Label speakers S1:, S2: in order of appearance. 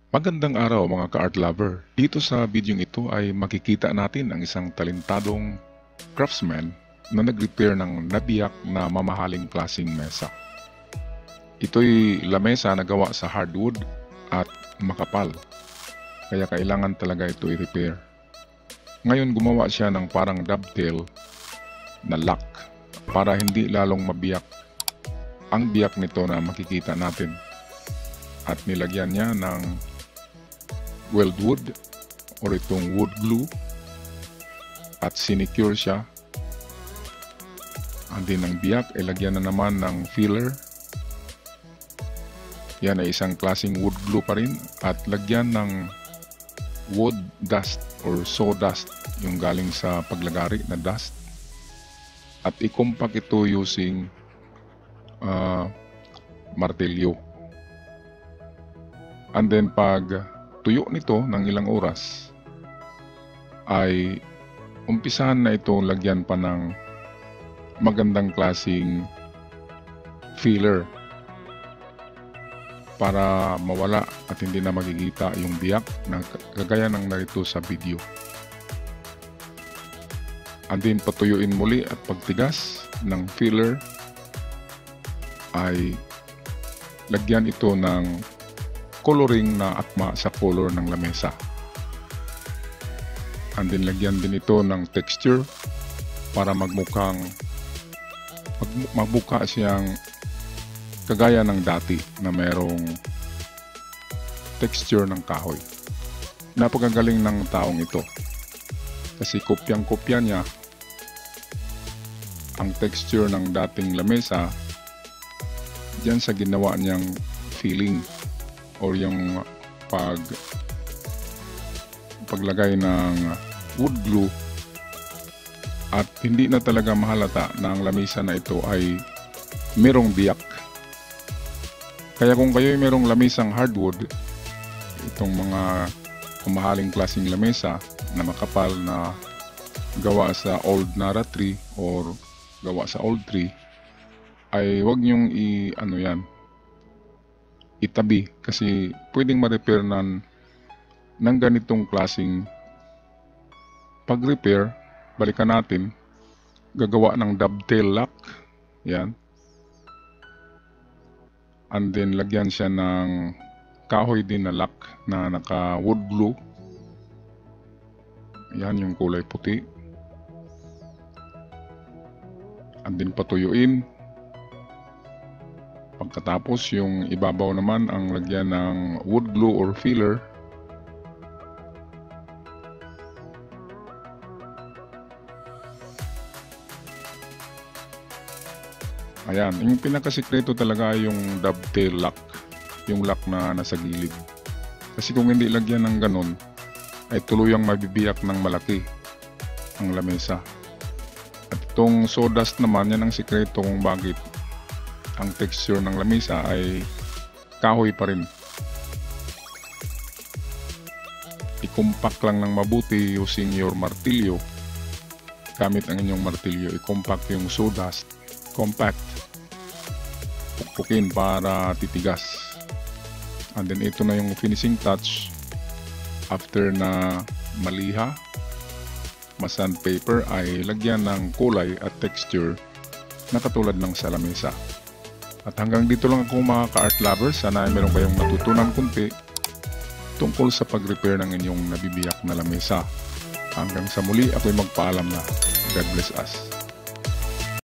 S1: Magandang araw mga ka-art lover. Dito sa video ito ay makikita natin ang isang talentadong craftsman na nag-repair ng nabiyak na mamahaling klaseng mesa. Ito'y lamesa na gawa sa hardwood at makapal, kaya kailangan talaga ito i-repair. Ngayon gumawa siya ng parang dovetail na lock para hindi lalong mabiyak ang biyak nito na makikita natin. At nilagyan niya ng weld wood or itong wood glue at sinecure siya. And then ang biyak ay lagyan na naman ng filler. Yan ay isang klaseng wood glue pa rin at lagyan ng wood dust or sawdust, yung galing sa paglagari na dust, at i-compact ito using martilyo. And then pag tuyo nito ng ilang oras ay umpisahan na ito lagyan pa ng magandang klaseng filler para mawala at hindi na makikita yung biyak na kagaya ng narito sa video. And then patuyuin muli at pagtigas ng filler ay lagyan ito ng coloring na akma sa color ng lamesa. And then lagyan din ito ng texture para magmukha siyang kagaya ng dati na mayroong texture ng kahoy. Napakagaling ng taong ito kasi kopyang-kopya niya ang texture ng dating lamesa diyan sa ginawa niyang filling or yung paglagay ng wood glue, at hindi na talaga mahalata na ang lamesa na ito ay merong biyak. Kaya kung kayo ay merong lamesang hardwood, itong mga mamahaling klaseng lamesa na makapal na gawa sa old Nara tree or gawa sa old tree, ay huwag nyong itabi kasi pwedeng ma-repair ng ganitong klaseng pag-repair. Balikan natin, gagawa ng dovetail lock yan, and then lagyan siya ng kahoy din na lock na naka wood glue. Yan yung kulay puti, and then patuyuin. Pagkatapos yung ibabaw naman ang lagyan ng wood glue or filler. Ayan, yung pinakasikreto talaga yung dovetail lock, yung lock na nasa gilid. Kasi kung hindi lagyan ng ganun, ay tuluyang mabibiyak ng malaki ang lamesa. At itong sawdust naman, yan ang sikreto kung bakit ang texture ng lamesa ay kahoy pa rin. I-compact lang ng mabuti using your martilyo. Gamit ang inyong martilyo, i-compact yung sawdust. Compact. Pukpukin para titigas. And then ito na yung finishing touch. After na maliha, ma-sandpaper, ay lagyan ng kulay at texture na katulad ng sa lamesa. At hanggang dito lang ako mga ka-art lovers. Sana ay meron kayong natutunan kunti tungkol sa pag-repair ng inyong nabibiyak na lamesa. Hanggang sa muli, ako'y magpaalam na. God bless us.